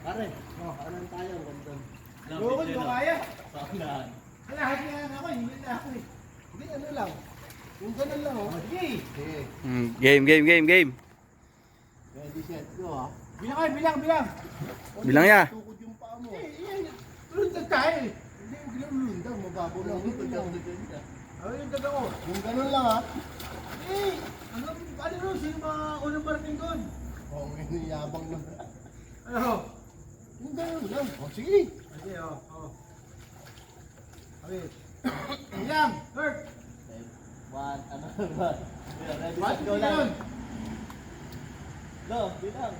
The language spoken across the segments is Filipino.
Pare, kanan tayo, ganda. Loko, hindi ko kaya. Saan? Lahat nga ako, hindi na ako eh. Hindi, ano lang. Yung ganun lang, oh. Sige. Sige. Game. Ready, set, go, ah. Bilang kayo, bilang. Bilang ya. Tukod yung paa mo. Lundag tayo eh. Hindi, yung ginulundang, mababaw lang. Yung taga ko. Yung ganun lang, ah. Ano sino mga unang parating doon? Oh, ngayon yabang na. Ano? Yung ganun lang. Oh, sige. Sige, Okay. Bilang, Kurt. One, ano ba? Ready, One, set, go two, lang. yun. Go, bilang.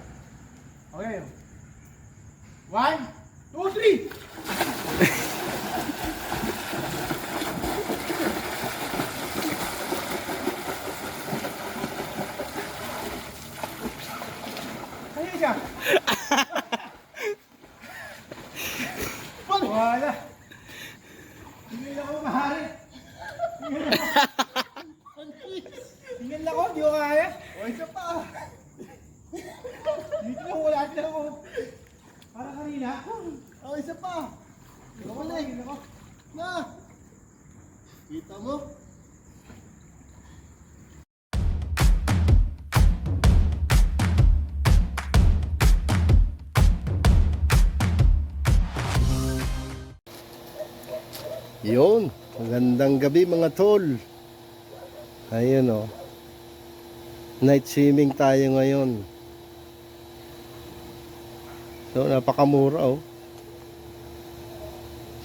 Okay. 1, 2, 3. Kaya siya. Wala. Tingin ako mahari. Tingin ako, di ko kaya. O isa pa. Dito lang, wala din ako. Para kanina. Oh, isa pa. Wala eh. Na. Kita mo? Yun, magandang gabi mga tol. Ayun oh. Night swimming tayo ngayon. So napakamura oh.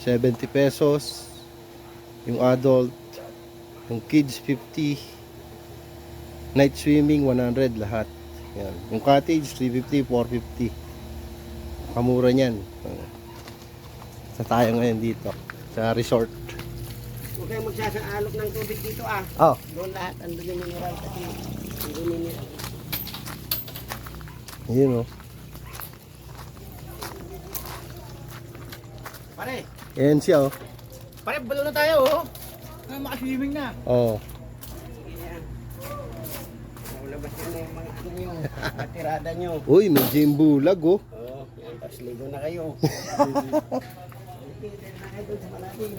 70 pesos. Yung adult, yung kids 50. Night swimming 100 lahat. Yan. Yung cottage 350, 450. Kamura niyan. Sa tayo ngayon dito sa resort. Huwag kayong magsasaalok ng tubig dito ah. Oh, Doon lahat, andun yung mineral kasi. Andun yung mineral. ayun oh. Pare, Ayan siya oh. pare, balo na tayo oh. Makaswimming na. Oh. Naulabas yun na yung mga ano nyo, matirada nyo. Uy, may gym bulag oh. Oo, yan, tapos ligo na kayo. Kita na kayo doon sa malalim.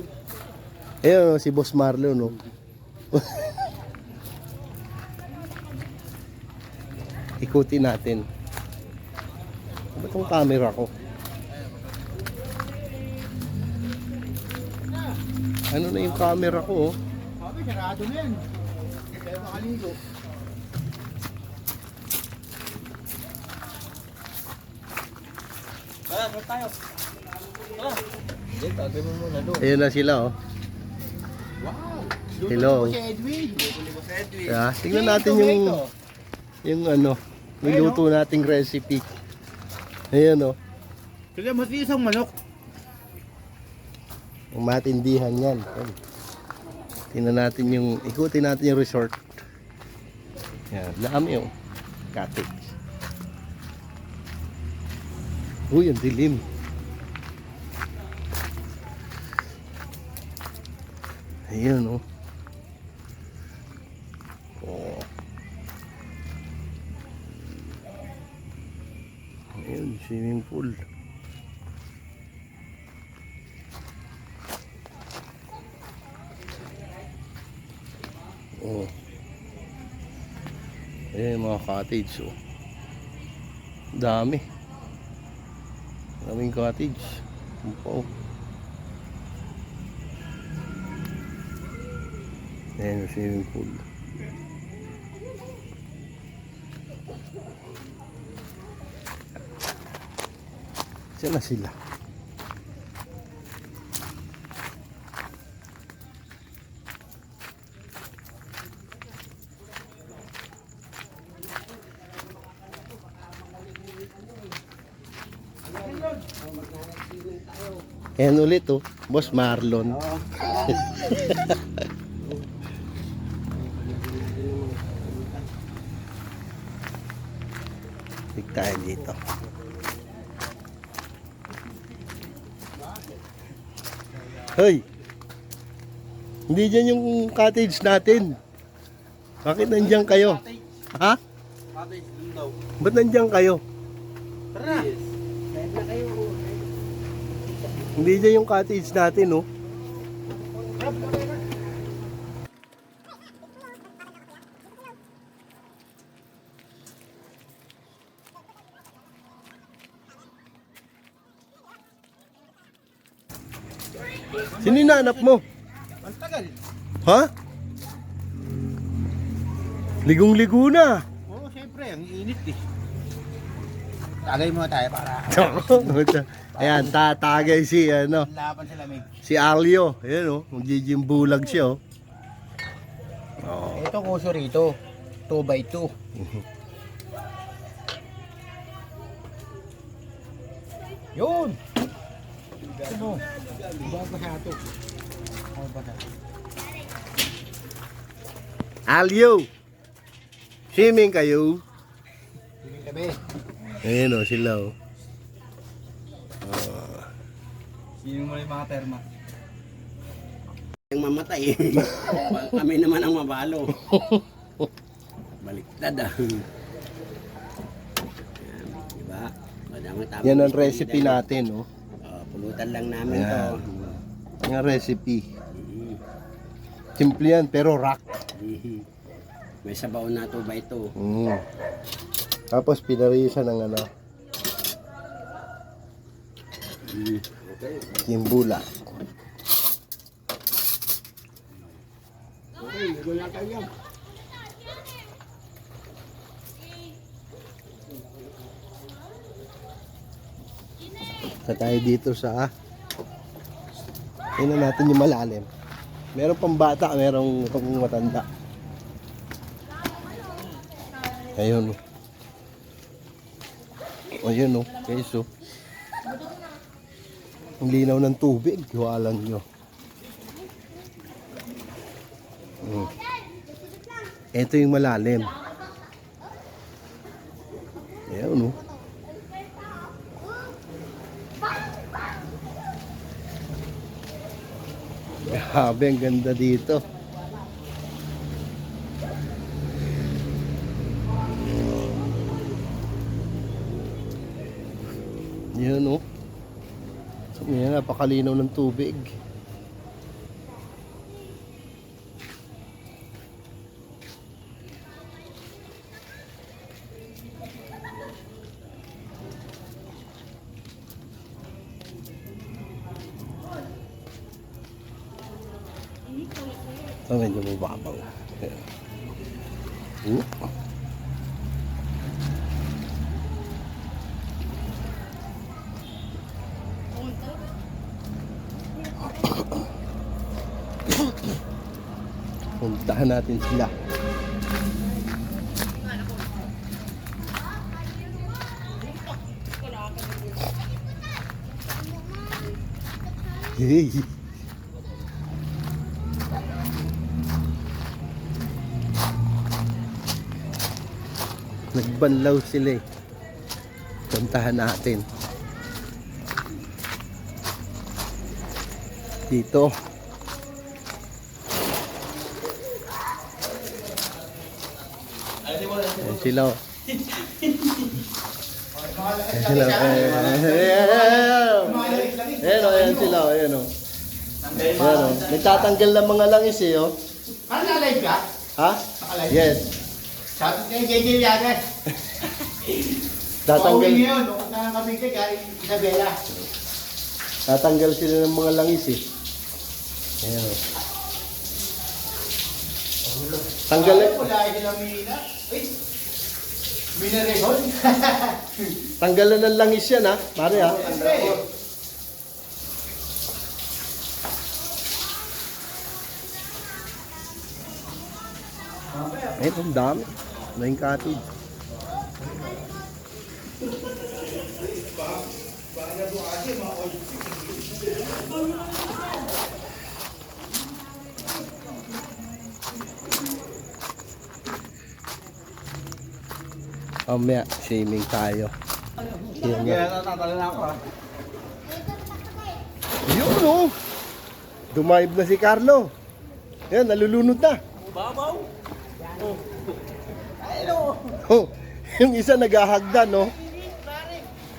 Ayun oh, si Boss Marlon oh. Ikutin natin. Ba't tong camera ko? Ano na yung camera ko oh? Sabi, sarado na yan. Kaya makaligo. Tara, saan tayo? Tara. Hindi, tagay mo muna doon. Ayun na sila oh. Wow! Hello. Si Edwin. Yeah, tingnan natin yung ano, niluto nating recipe. Ayan oh. Kaya matiis ang manok. Ang matindihan yan. Ayan. Tingnan natin yung, ikutin natin yung resort. Yan, dami oh. Cottage. Uy, ang dilim. Ayan oh. Oh. Ayan, swimming pool. Oh. Ayan mga cottage oh. Dami. Daming cottage. Oh. Ayan yung swimming pool. Saan na sila? Ayan ulit oh, Boss Marlon. Tig tayo dito. Hoy! Hindi dyan yung cottage natin. Bakit nandyan kayo? Ha? Cottage dun daw. Ba't nandyan kayo? Tara na. Hindi dyan yung cottage natin, no? Sino yung anak mo? Ang tagal. Ha? Ligong-ligo na. Oo, syempre, ang init eh. Tagay mo tayo para Ayan, tatagay si, ano, laban sa lamig. si Alio. Ayan, oh. Magjijimbulag siya, oh. Oh. Ito kuso rito. 2x2. Yun! Ano? Bawat masyado. Bawat masyado. Alio! Swimming kayo. Hindi gabi. Ayan, oh, sila, oh. Sino mo yung mga terma? Ang mamatay. Kami naman ang mabalo. Baliktad ah. Yan, diba? Madamang tama. Yan ang recipe natin, oh. Pulutan lang namin to. Yan. Yung recipe. Mhm. Simple yan, pero rock. Mhm. May sabaw na 2x2. Mm. Tapos pinarisa ng ano, yung bula. Okay, wala tayo. Sa tayo dito sa tingnan natin yung malalim. Meron pang bata, merong pang matanda. Ayun, oh. Ayun, oh. Guys, oh. Ang linaw ng tubig, hiwalan nyo. Ito yung malalim. Ayun, oh. Grabe, ang ganda dito. Yan, oh. Yan, napakalinaw ng tubig. Ito medyo mababaw. Ayan. Puntahan natin sila. Hey. Nagbanlaw sila eh. Puntahan natin. Dito. Ayan sila. Oh. Ayan sila. Ayan sila. Ayan o. Ayan o. Nagtatanggal ng mga langis eh oh. Live ka? Ha? Yes. Sabi kayo JJ Yagas. Tatanggal. Pauwi ngayon. Nung punta kami kay Isabela. Tatanggal sila ng mga langis eh. Ayan o. Tanggal eh. Wala silang Mina. Uy! Mina Regon. Tanggalan ng langis yan ha. Pare ha. Eh, ang dami. Maing cottage. Mamaya, shaming tayo. Yan nga. Tatalo na ako ah. Yun oh. Dumive na si Carlo. Yan, nalulunod na. Babaw! Oh, yung isa naghahagdan, no?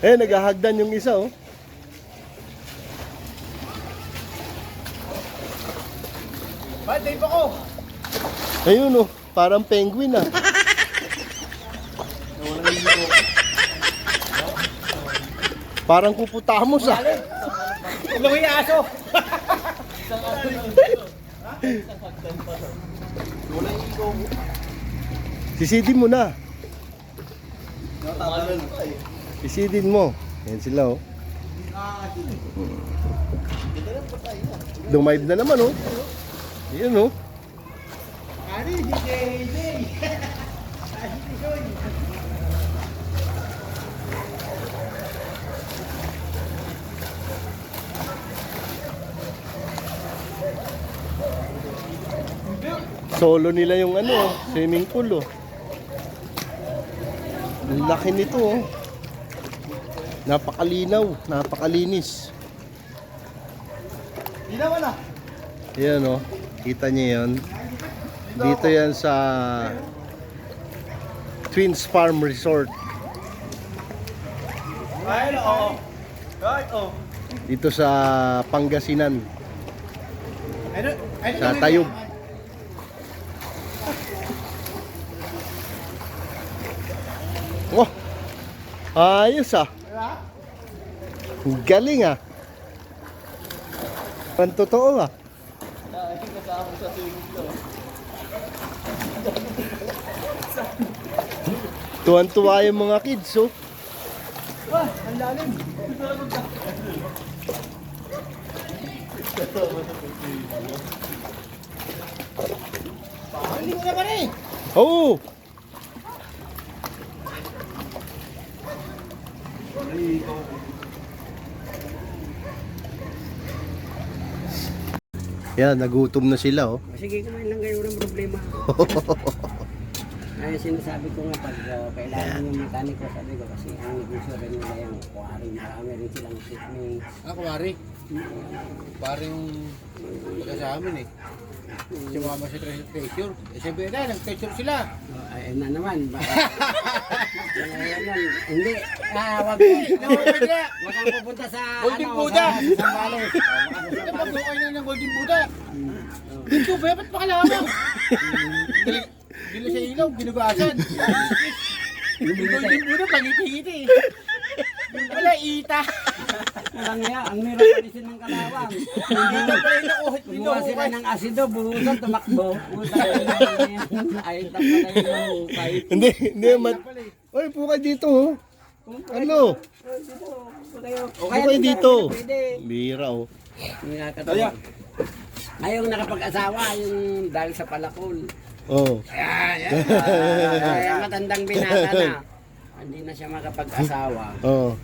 Eh, naghahagdan yung isa, oh. Ba't tape ako? Ayun, oh. Parang penguin, ah. Parang kuputamos, ah. Luwi aso. Sisidin mo na. Sisidin mo. Yan sila, oh. Dumive na naman, oh. Yan, oh. Solo nila yung ano, swimming pool, oh. Ang laki nito, oh. Napakalinaw, napakalinis. Di naman ah. Ayan, oh. Kita niyo yan. Dito yan sa Twins Farm Resort. Ayun, oo. Right, oh. Dito sa Pangasinan. Ayun, ayun. Sa Tayub. Oh, ayos, ah. Ang galing, ah. Ang totoo, ah. Tuwan-tuwa yung mga kids, oh. Ang lalim. Hindi mo na ba rin? Oh! Yan, nagutom na sila, oh. Sige, kumain lang kayo ng problema. Ay, sinasabi ko nga pag kailangan yung mekaniko, sabi ko kasi ang negosyo rin nila yung kuwari, marami rin silang shipmate. Kuwari. Kuwari yung pagka sa amin eh. Sumama sa treasure. Eh, sabi na, nag-treasure sila. Ayun na naman. Hindi. Wag mo. Wag kang pupunta sa Golden Buddha. Sa Sambales. Napag-go kayo na ng Golden Buddha. Dito ba? Ba't pa kalaman? Dila sa ilaw, binugasan. Yung Golden Buddha, pangiti-ngiti. Wala, ita. Wala nga, ang mirap palisin ng kalawang. Hindi na pala yung nakuhit dito. Kumuha sila ng asido, buhusan, tumakbo. Ayun na pala yung hukay. Hindi, Oy, puka dito, oh. Ano? Puka dito. Bira, oh. Ayaw nakapag-asawa, yung dahil sa palakol. Oh. Kaya matandang binata na. Hindi na siya makapag-asawa. Oh.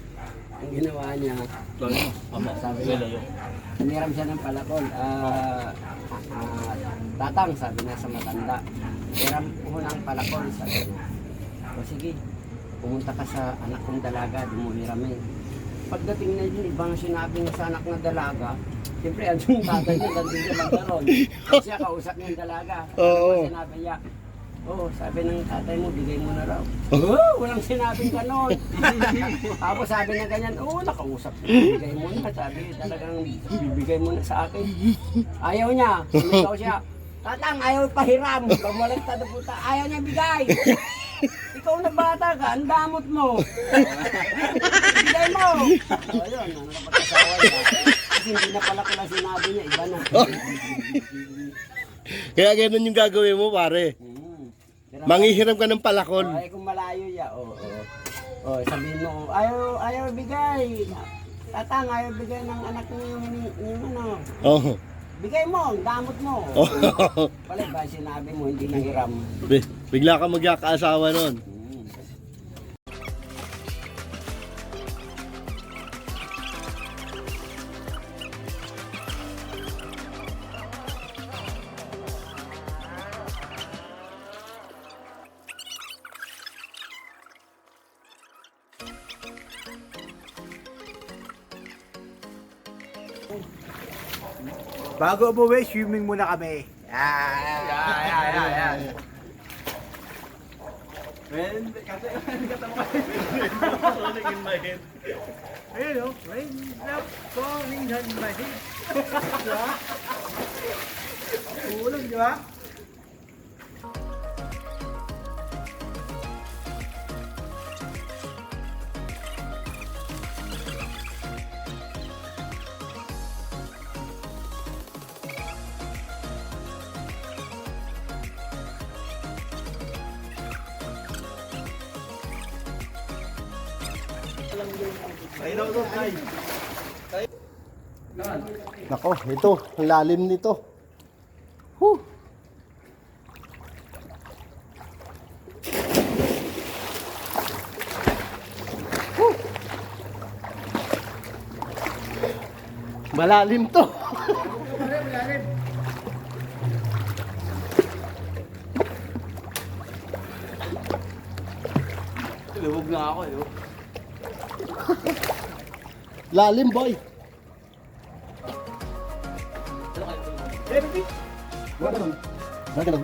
Ang ginawa niya, sabi niya, hiniram siya ng palakol. Tatang, sabi niya sa matanda. Hiram ko ng palakol, sabi niya. O sige, pumunta ka sa anak kong dalaga, dumuliramin. Pagdating na yun, ibang sinabi niya sa anak ng dalaga, siyempre, ang yung tatay niya, nandun siya magkaroon. Siya kausap niya yung dalaga. Oo. Sinabi niya, sabi ng tatay mo, bigay mo na raw. Walang sinabing ganon. Tapos sabi na ganyan, nakausap ko, bigay mo na. Sabi, talagang bibigay mo na sa akin. Ayaw niya, sumigaw siya. Tatang, ayaw pahiram. Kamalagtad na puta, ayaw niya bigay. Ikaw na bata ka, ang damot mo. Bigay mo. Ayun, nakapag-asawa niya. Kasi hindi na pala ko lang sinabi niya, iba na. Kaya ganun yung gagawin mo, pare. Manghihiram ka ng palakol. Ay, kung malayo ya, sabihin mo, ayaw bigay. Tatang, ayaw bigay ng anak niyo yung ano. Oh. Bigay mo, ang damot mo. Oh. Pala ba sinabi mo, hindi nahiram. Bigla ka magkakaasawa nun. Bago umuwi, swimming muna kami. Yan. Well, kasi, Ayun o, rain up falling on my head. Diba? Ulog, di ba? Nako, ito, ang lalim nito. Huh. Huh. Malalim to. Lubog na ako eh. Lalim, boy. Wala ka lang.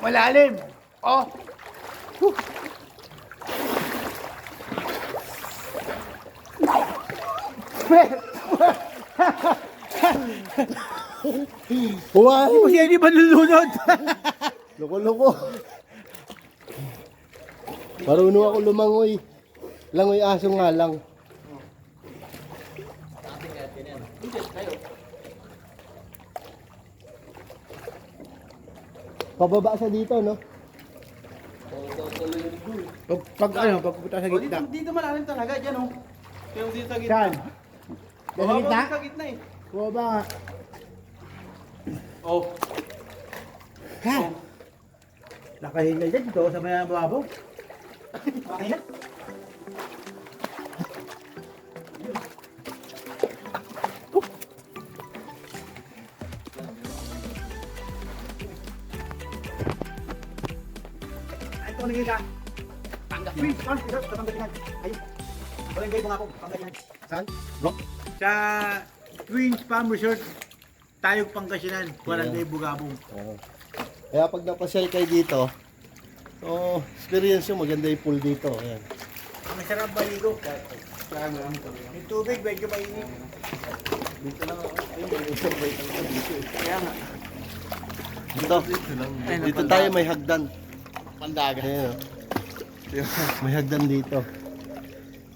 Malalim. Oh. Wow! Kasi hindi ba nalunod? Loko-loko. Marunong ako lumangoy. Langoy aso nga lang. Pababa siya dito, no? Pag ano, pagpunta sa gitna. Dito malalim talaga, dyan oh. Kaya dito sa gitna. Saan? Sa Baba gitna? sa gitna eh. Bumaba nga. Oh. Ha? Nakahingal dyan dito sa may babaw. Nakahingal? Ay, ito naging ka. Pangasinan. Ito, sa Pangasinan. Ayun. Barangay mo nga po, Pangasinan. Saan? Bro? Sa Twins Farm Resort, Tayog Pangasinan, Barangay Bugabong. Oo. Kaya pag napasyal kayo dito, so, experience yung maganda yung pool dito. Ayan. Masarap maligo. Yung tubig, medyo mainit. Dito lang ako. Ayun, may isang bait ang dito. Kaya nga. Dito. Dito tayo may hagdan. Pandaga. Ayan. May hagdan dito.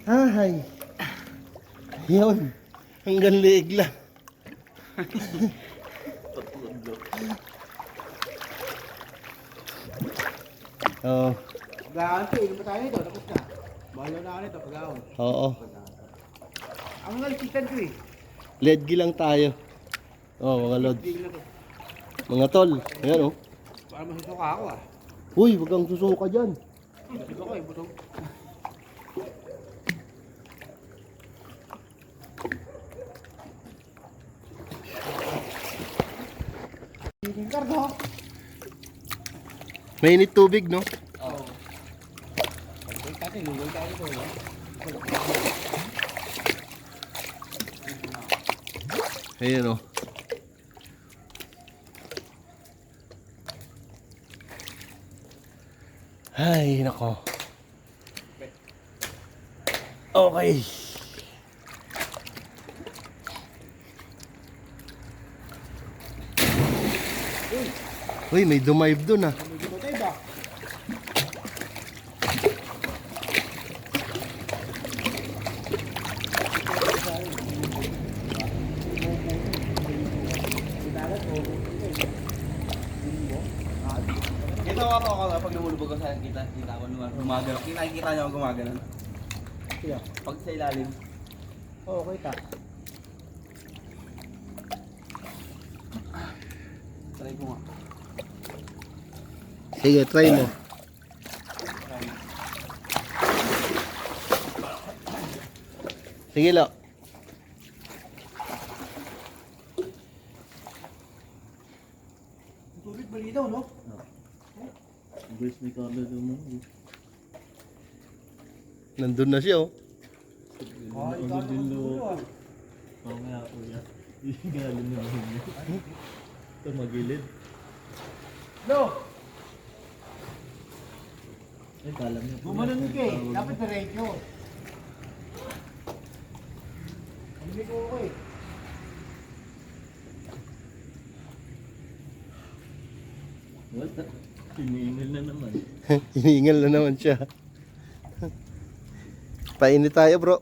Ay. Yun. Hanggang liig lang. Oh, Pag-aon to, inom pa tayo nito, tapos na. Bahala na ako nito, pag-aon. oo. Ang nalisitan ko eh. Ledgi lang tayo. Oh, mga lods. Hindi na to. Mga tol. Ayan oh. Para masusuka ako ah. Uy, wag kang susuka dyan. Busog ako eh, busog. Kargo. Mainit tubig, no? Ayan oh. Ay, nako. Okay. Uy, may dumive dun ah. Matay ba? Ito ako pag lumulubog ko sa kita ko gumagano. Nakikita niyo ako gumagano. Kaya. Pag sa ilalim. Oo, kita. Try ko nga. Sige, try mo. Sige, lo. Tubig malinaw, no? Guys, may camera mo. Nandun na siya, oh. Oh, ikaw din lo. Oo nga, kuya. Galing naman yun. Ito magilid. Lo, Ay, kalam niya. gumanon ka eh. Dapat diretso. Hindi ko ako eh. Wala. Iniingal na naman. Hinihingal na naman siya. Painit tayo bro.